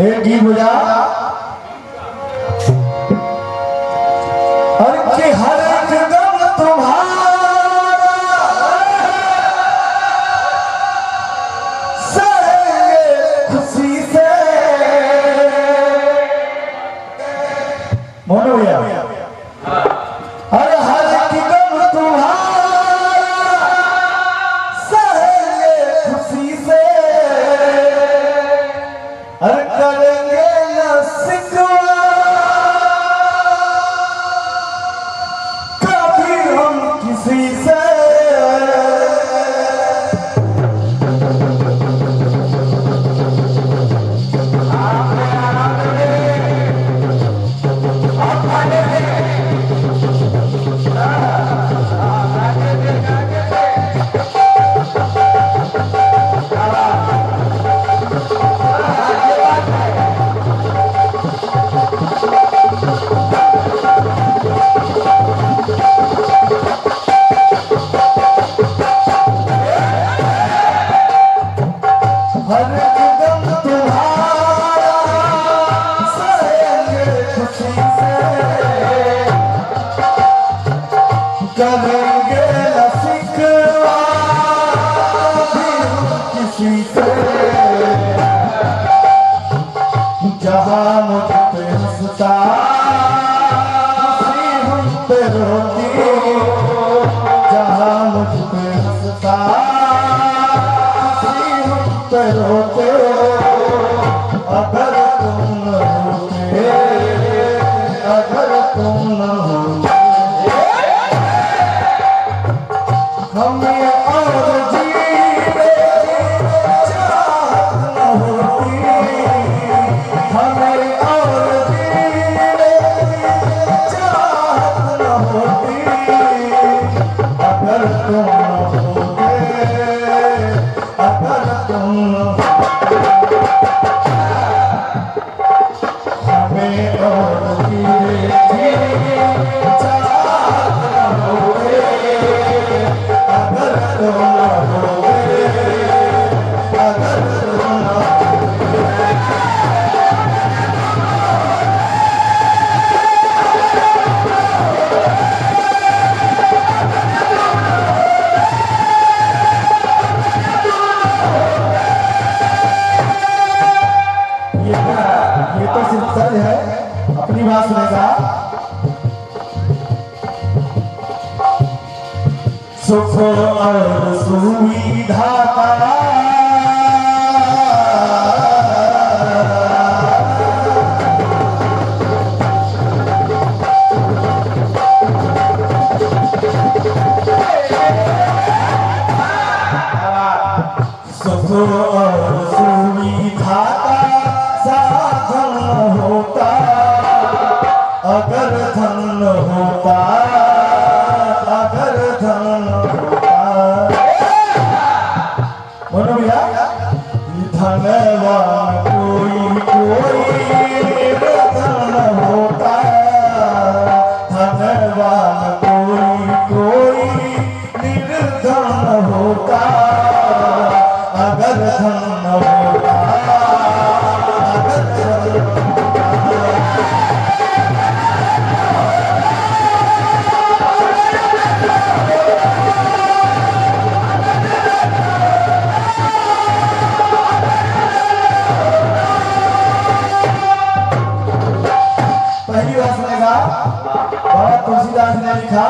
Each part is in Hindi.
एक गीत बजा हर के हर एक दम तुम्हारा सहेंगे खुशी से मोनो भैया हर हर एक दम तुम्हारा सहेंगे खुशी से हर करेंगे न सिकवा कभी हम किसी से हर कदम तुम्हारा सहेंगे खुशी से करेंगे न सिकवा भी किसी से जहाँ मुझ पे हंसता खुशी हम पे रोती जहाँ मुझ पे हंसता रोते अगर तुम न होते अगर तुम न होते हमें और जीने चाहत न होती हमें और जीने चाहत न होती अगर तुम न होते अगर तुम हमें और जीने चाहत न होते अगर तुम न होते अगर तुम न ये तो सिर्फ सर है अपनी बात सुनेगा सुख और सुविधा का सुख और सुविधा का साधन होता अगर धन होता अगर धन होता बोलो भैया धनवान कोई कोई निर्धन होता धनवान कोई कोई निर्धन होता अगर धन होता अगर धन पहली बार सुनेगा बाबा तुलसीदास ने लिखा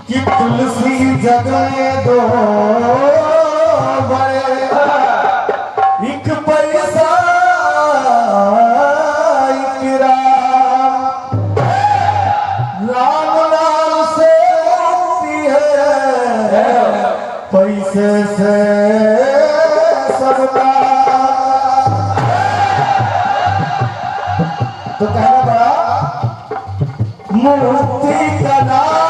कि तुलसी जगने दो बड़े एक पैसा एक राम नाम से मुक्ति है पैसे से सबका तो कहना पड़ा मुक्ति का नाम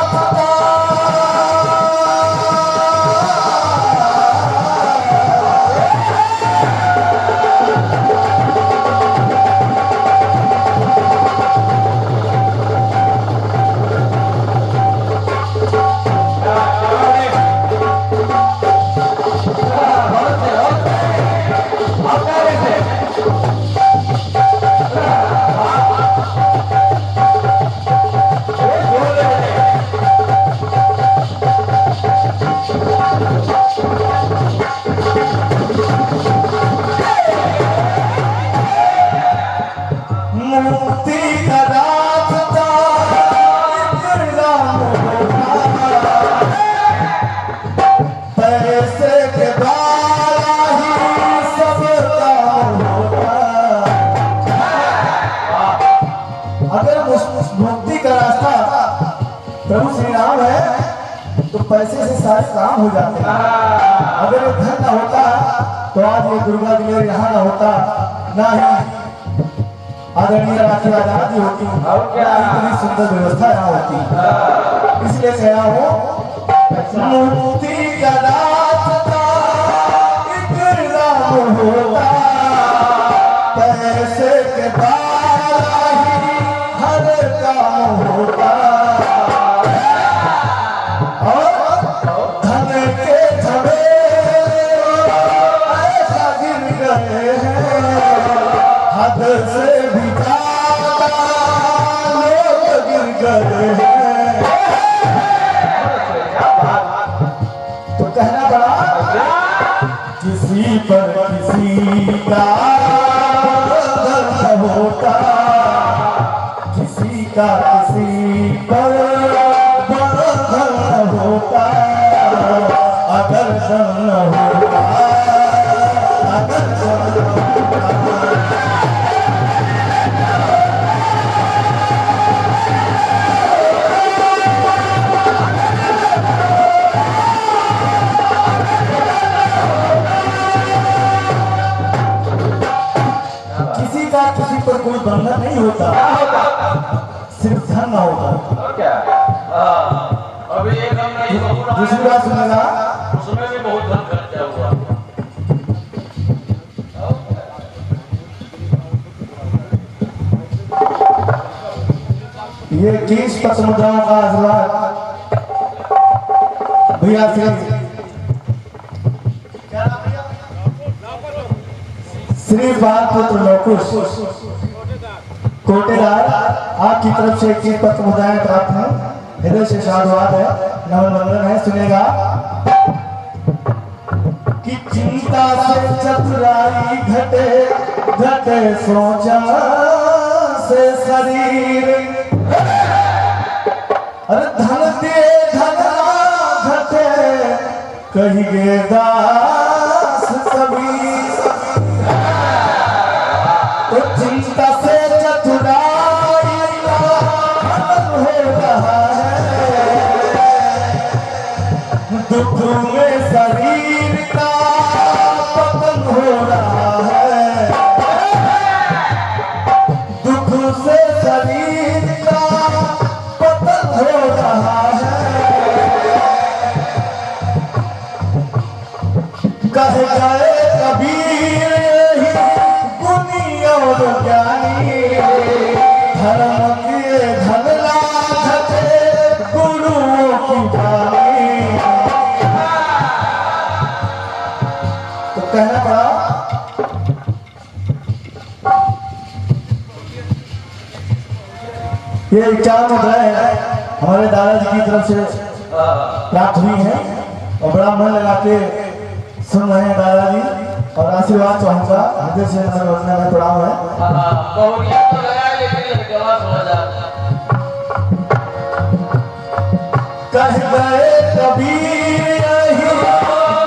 मुक्ति का रास्ता इंतजाम होता, पैसे के द्वारा ही सब काम होता। अगर मुक्ति का रास्ता प्रभु श्री राम है तो पैसे से सारे काम हो जाते हैं। अगर ये धन न होता तो आज ये दुर्गा मेरे यहाँ न होता, ना ही आदरणीय राखी आजादी होती, इतनी सुंदर व्यवस्था यहाँ होती। इसलिए कह रहा हूँ मुक्ति का रास्ता इंतजाम होता, पैसे के द्वारा ही हर काम होता। और धन के झमेले ऐसा गिर गए हैं, हद से भी ज्यादा लोग गिर गए हैं। तो कहना पड़ा किसी पर किसी का दर्द होता, किसी का किसी पर दर्द होता। अगर दर्द होता, अगर दर्द होता, किसी पर कोई बंधन नहीं होता, सिर्फ धन होता। और क्या? अभी एक हमने ये बबूला दूसरी बात सुनेगा, उसमें भी बहुत धन खर्चा हुआ। ये 21 पत्र मुद्राओं का आशीर्वाद भैया से श्री बालपुत्र लोकुश कोटेदार आपकी तरफ से 21 पत्र मुद्राएं प्राप्त हैं। हृदय से साधुवाद है, नमन वंदन है। सुनेगा कि चिंता से चतुराई घटे, घटे सोचा से शरीर, अरे धन दे धन घटे कहिए दास कबीर। तो चिंता से चतुराई हो रहा है, दुख में शरीर का पतन हो रहा है, दुख से शरीर का पतन हो रहा है। कह गए कबीर यही गुनी और ज्ञानी, धर्म के धन लाघटे गुरुओं की बानी। तो कहना पड़ा ये 4 मुद्राएं हमारे दादाजी की तरफ से प्राप्त हुई है और बड़ा मन लगा के सुन रहे हैं दादाजी, और आशीर्वाद चाहूंगा हृदय से मैं प्रणाम है। बहुरिया तो लगा लेकिन जवाब समझ आता। कह गए कबीर यही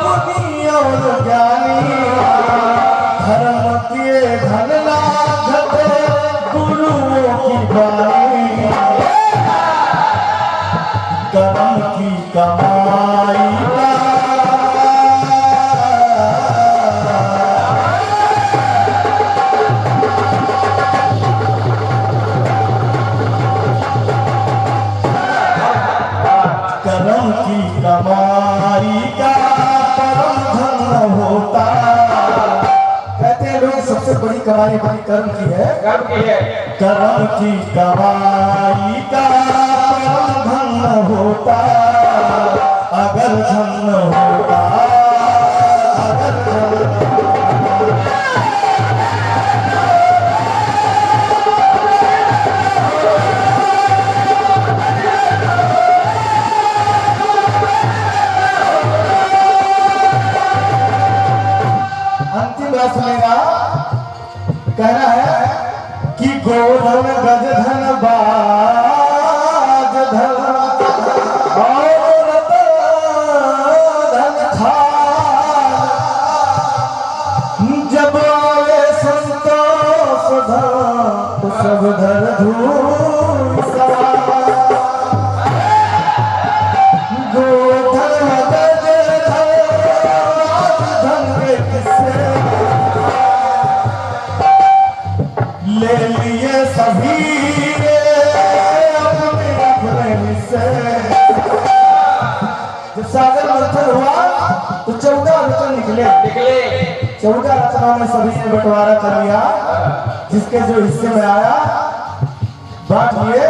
गुनी और ज्ञानी, धर्म के धन लाघटे गुरुओं की बानी। कर्म की कमाई का कर्म की कमाई का परम धन होता। कहते हैं लोग सबसे बड़ी कमाई हमारी कर्म की है, कर्म की है। कर्म की कमाई का परम धन होता। अगर धन होता, अगर धन अंतिम बात सुनेगा, कहना है कि गोधन गज धन बाज धन और धन खान जब आवे संतोष धन तो सब धर धूल सवार गोधन गज धन धन के किस्से ले लिए सभी अपने अपने हिस्से जब सागर मंथन हुआ तो 14 रत्न निकले 14 रत्नों में सभी ने बंटवारा कर लिया जिसके जो हिस्से में आया बांट लिए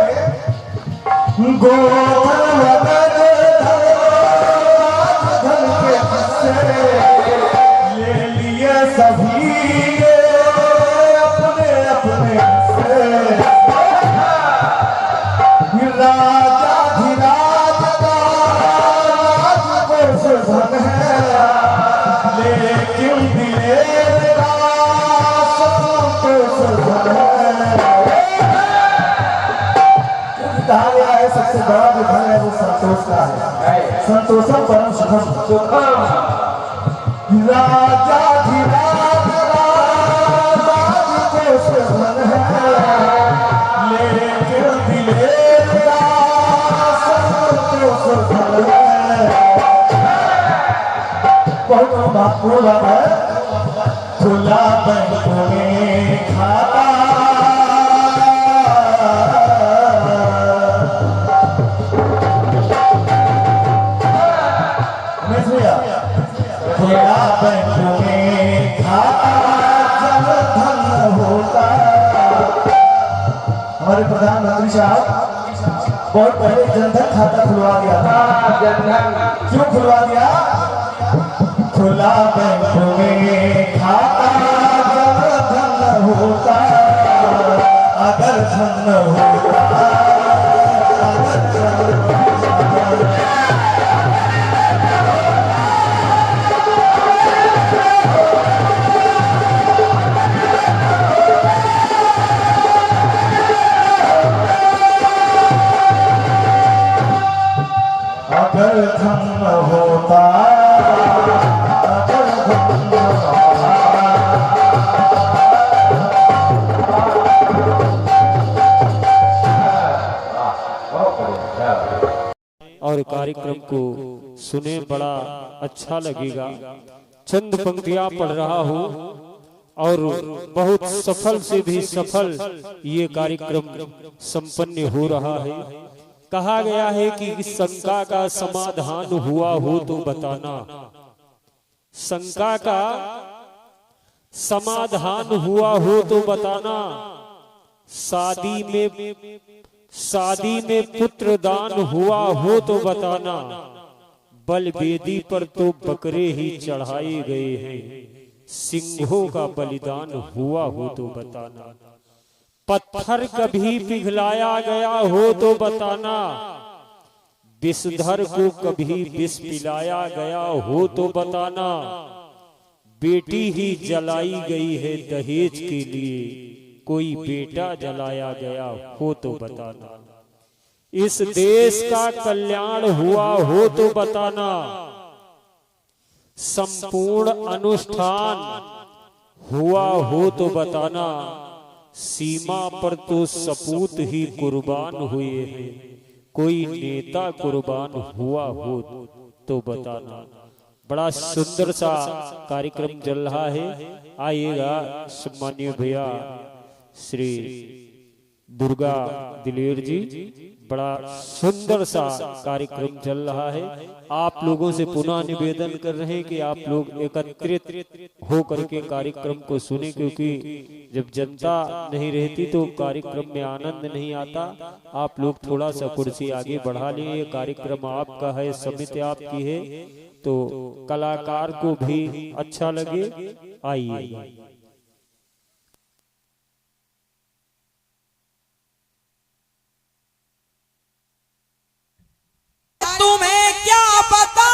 गोधन वगद धन के हिस्से ले लिए सभी राजाधिराज का राजकोष धन है लेकिन दिलेर का संतोष धन कहा गया है सबसे बड़ा जो धन है वो संतोष का है संतोषम परम सुखम राजाधिराज का राजकोष धन है लेकिन दिलेर का संतोष धन है बहुत महत्वपूर्ण बात है खुला बैंकों में खाता खुला बैंकों में खाता जब धन होता हमारे प्रधानमंत्री साहब बहुत पहले जनधन खाता खुलवा दिया था क्यों खुलवा दिया खुला बैंकों में खाता जब धन होता अगर धन होता अगर धन अगर धन होता अगर धन और कार्यक्रम को सुने बड़ा अच्छा लगेगा। चंद पंक्तियां पढ़ रहा हूँ और बहुत सफल से भी सफल ये कार्यक्रम संपन्न हो रहा है। कहा गया है कि शंका का समाधान हुआ हो तो बताना, शंका का समाधान हुआ हो तो बताना, शादी में पुत्र दान हुआ हो तो बताना, बल वेदी पर तो बकरे ही चढ़ाए गए हैं, सिंहों का बलिदान हुआ हो तो बताना, पत्थर कभी पिघलाया गया हो तो बताना, विषधर को कभी विष पिलाया गया हो तो बताना, बेटी ही जलाई गई है दहेज के लिए, कोई बेटा जलाया गया हो तो बताना, इस देश का कल्याण हुआ हो तो बताना, संपूर्ण अनुष्ठान हुआ हो तो बताना, सीमा पर तो सपूत ही कुर्बान हुए हैं, कोई नेता कुर्बान हुआ हो तो बताना। बड़ा सुंदर सा कार्यक्रम चल रहा है। आइएगा सम्मानीय भैया श्री दुर्गा दिलेर जी, बड़ा सुंदर सा कार्यक्रम चल रहा है। आप लोगों से पुनः निवेदन कर रहे हैं कि आप लोग एकत्रित हो करके कार्यक्रम को सुने, क्योंकि जब जनता नहीं रहती तो कार्यक्रम में आनंद नहीं आता। आप लोग थोड़ा सा कुर्सी आगे बढ़ा लें, ये कार्यक्रम आपका है, समिति आपकी है, तो कलाकार को भी अच्छा लगे। आइए। तुम्हें क्या बताऊं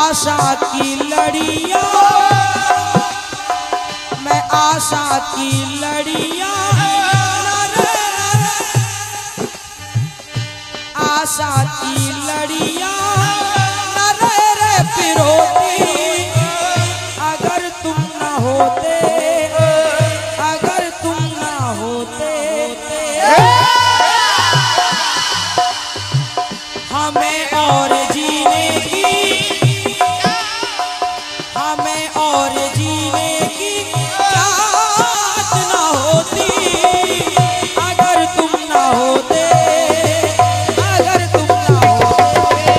आशा की लड़िया, मैं आशा की लड़िया, आशा की लड़िया रे पिरोती, अगर तुम ना होते, अगर तुम ना होते, हमें और जीने की, हमें और जीने की चाहत ना होती, अगर तुम ना होते, अगर तुम ना होते,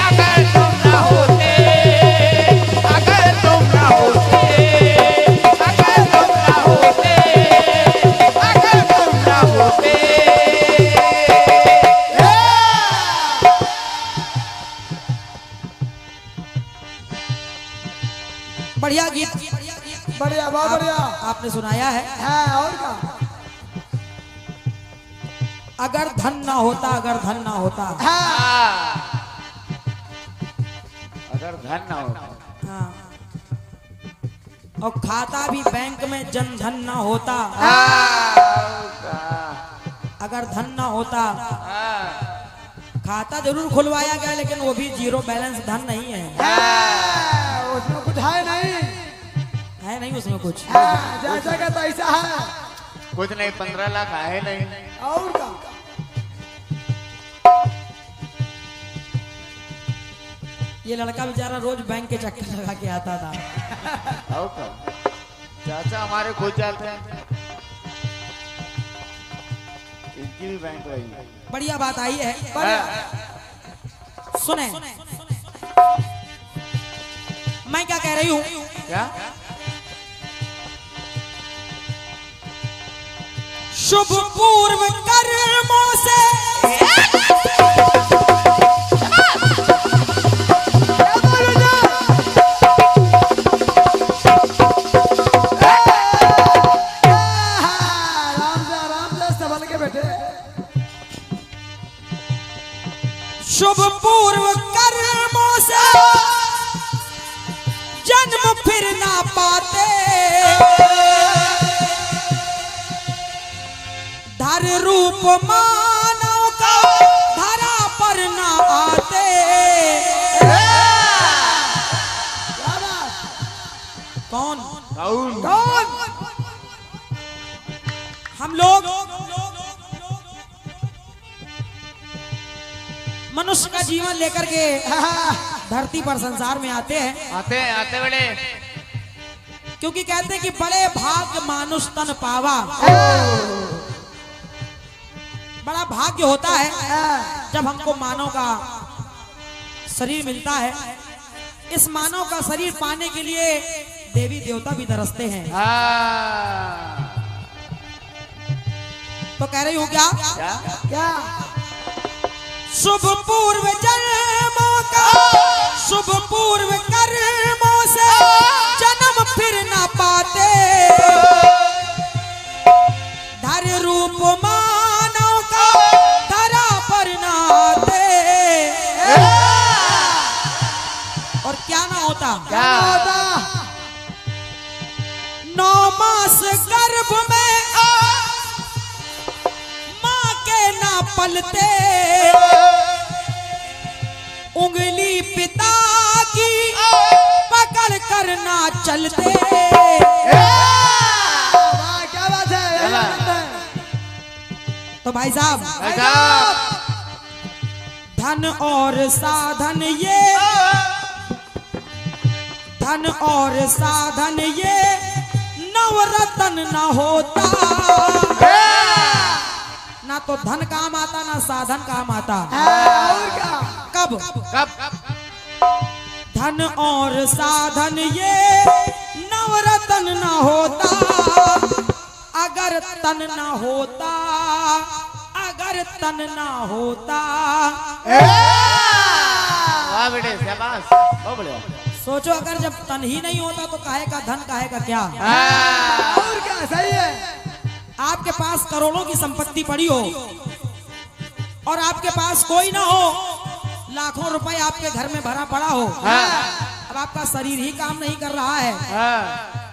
अगर तुम ना होते, अगर तुम ना होते, अगर तुम ना होते, अगर तुम ना होते। बढ़िया गीत, बढ़िया बहुत बढ़िया। आपने सुनाया है। हाँ और क्या। अगर धन ना होता, अगर धन ना होता, अगर धन ना होता, हाँ, और खाता भी बैंक में जन धन ना होता, अगर धन ना होता, खाता जरूर खुलवाया गया लेकिन वो भी जीरो बैलेंस धन नहीं है, उसमें कुछ है नहीं, है नहीं उसमें कुछ। जैसा का तैसा है, कुछ नहीं, 15 लाख आए नहीं। और क्या। ये लड़का बेचारा रोज बैंक के चक्कर लगा के आता था। और क्या? चाचा हमारे खुद जाते हैं, इनकी भी बैंक रही है। बढ़िया बात आई है। सुने, मैं क्या कह रही हूँ, क्या? शुभ पूर्व कर्मों से शुभ पूर्व कर्मों से जन्म फिर ना पाते, धर रूप मानव का धरा पर ना आते। कौन कौन? हम लोग मनुष्य का जीवन लेकर के धरती पर संसार में आते हैं, आते बड़े, क्योंकि कहते हैं कि बड़े भाग्य मानुष तन पावा। बड़ा भाग्य होता है जब हमको मानव का शरीर मिलता है। इस मानव का शरीर पाने के लिए देवी देवता भी तरसते हैं। तो कह रही हूँ क्या, क्या शुभ पूर्व जन्मों का, शुभ पूर्व कर्मों से जन्म फिर ना पाते, धर रूप मानव का धरा पर ना आते। और क्या ना होता, क्या होता? 9 मास गर्भ में माँ के ना पलते, उंगली पिता की पकड़ कर ना चलते। क्या बात है। तो भाई साहब, धन और साधन ये, धन और साधन ये नवरत्न ना होता, ना तो धन काम आता ना साधन काम आता। कब धन और साधन ये नवरत्न ना होता, अगर तन ना होता, अगर तन ना होता। वाह बेटे, शाबाश, बहुत बढ़िया। सोचो अगर जब तन ही नहीं होता तो काहे का धन, काहे का क्या। और क्या, सही है। आपके पास करोड़ों की संपत्ति पड़ी हो और आपके पास कोई ना हो, लाखों रुपए आपके घर में भरा पड़ा हो, अब आपका शरीर ही काम नहीं कर रहा है,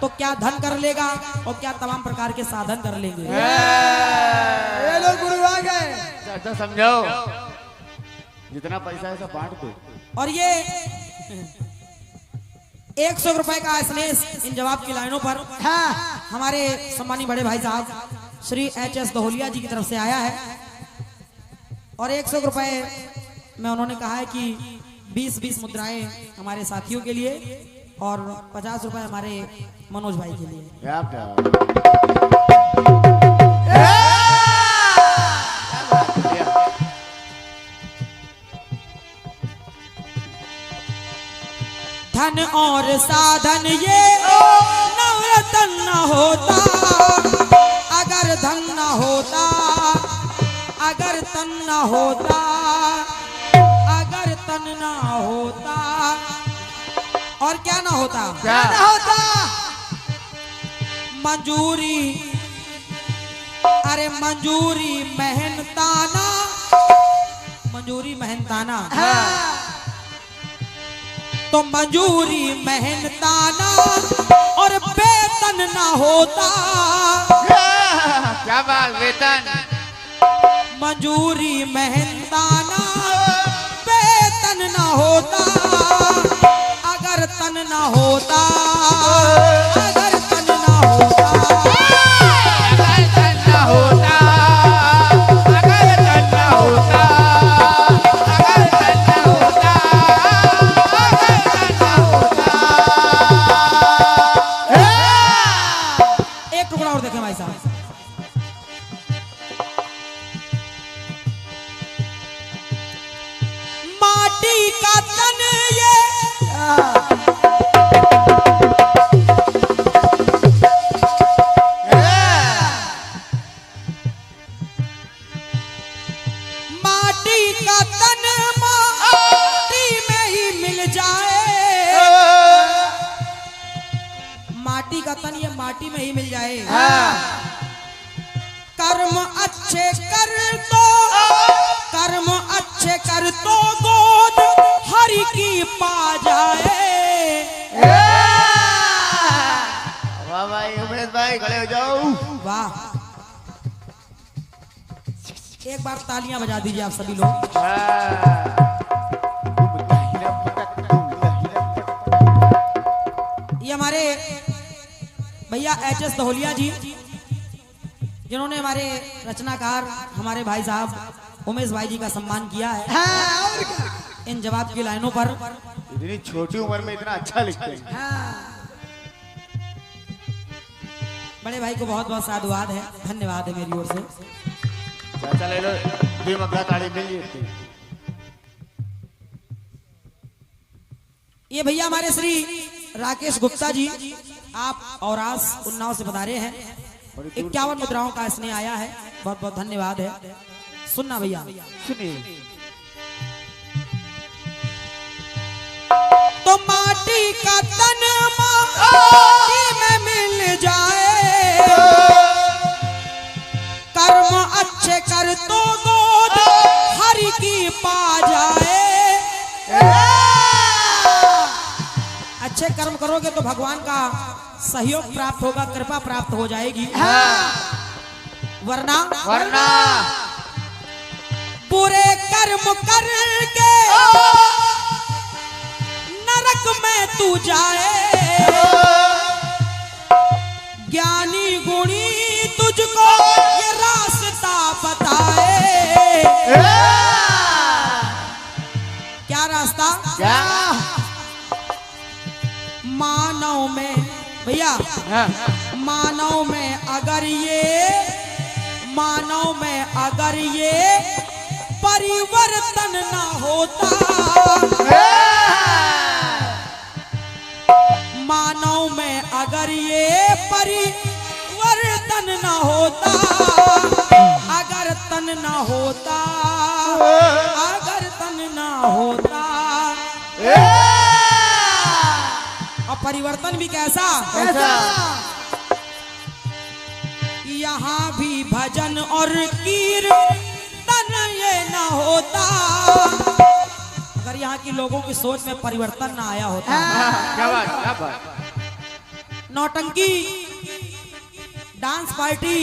तो क्या धन कर लेगा और क्या तमाम प्रकार के साधन कर लेंगे। ये लोग गुरु आ गए। अच्छा समझाओ, जितना पैसा है सब बांट दो। और ये 100 रुपए का स्नेह इन जवाब की लाइनों पर हमारे सम्मानी बड़े भाई साहब श्री HS दहोलिया जी की तरफ से आया है। और 100 रुपए में उन्होंने कहा है कि 20-20 मुद्राएं हमारे साथियों के लिए और 50 रुपए हमारे मनोज भाई के लिए। क्या धन और साधन ये नवरत्न न होता, अगर धन न होता, अगर तन न होता, अगर तन न होता, और क्या ना होता, क्या ना होता, मंजूरी, अरे मंजूरी मेहनताना, मंजूरी मेहनताना, तो मंजूरी मेहनताना और वेतन ना होता। क्या बात, वेतन, मंजूरी मेहनताना वेतन ना होता, अगर तन ना होता, अगर तन ना होता, अगर तन न होता, अगर तन न होता, अगर तन न होता, अगर तन न होता। एक टुकड़ा और देखें भाई साहब। माटी का तन ये माटी का तन माटी में ही मिल जाए, माटी का तन ये माटी में ही मिल जाए। कर्म अच्छे कर तो, कर्म अच्छे कर तो गोद हरि की पा जाए। वाह भाई उमेश भाई, खड़े हो जाओ। वाह, एक बार तालियां बजा दीजिए आप सभी लोग। ये हमारे भैया HS दहोलिया जी, जिन्होंने हमारे रचनाकार हमारे भाई साहब उमेश भाई जी का सम्मान किया है इन जवाब की लाइनों पर। इतनी छोटी उम्र में इतना अच्छा लिखते हैं। बड़े भाई को बहुत बहुत साधुवाद है, धन्यवाद है मेरी ओर से। चाचा ले लो, दी मगला ताड़ी मिल जाती। ये भैया हमारे श्री राकेश गुप्ता जी, आप औरास उन्नाव से पधारे हैं। 51 मुद्राओं का स्नेह आया है, बहुत बहुत धन्यवाद है। सुनना भैया, सुनिए। तो माटी का तन माटी में मिल जाए, कर्म अच्छे कर तो गोद हरि की पा जाए। अच्छे कर्म करोगे तो भगवान का सहयोग प्राप्त होगा, कृपा प्राप्त हो जाएगी। वरना वरना बुरे कर्म करके नरक में तू जाए। ज्ञानी गुणी तुझको ये रास्ता बताए। क्या रास्ता? क्या मानव में भैया, मानव में अगर ये, मानव में अगर ये परिवर्तन ना होता, मानव में अगर ये परिवर्तन ना होता, अगर तन ना होता, अगर तन ना होता, और परिवर्तन भी कैसा? यहाँ भी भजन और कीर्तन ये ना होता, अगर यहाँ की लोगों की सोच में परिवर्तन ना आया होता, क्या बात। नौटंकी डांस पार्टी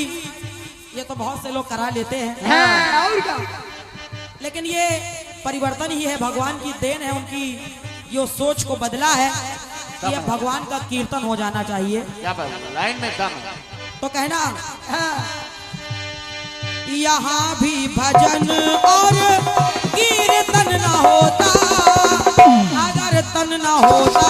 ये तो बहुत से लोग करा लेते हैं, और क्या? लेकिन ये परिवर्तन ही है, भगवान की देन है, उनकी यो सोच को बदला है कि अब भगवान का कीर्तन हो जाना चाहिए। क्या बात, लाइन में दम है। तो कहना यहाँ भी भजन और कीर्तन न होता, अगर तन न होता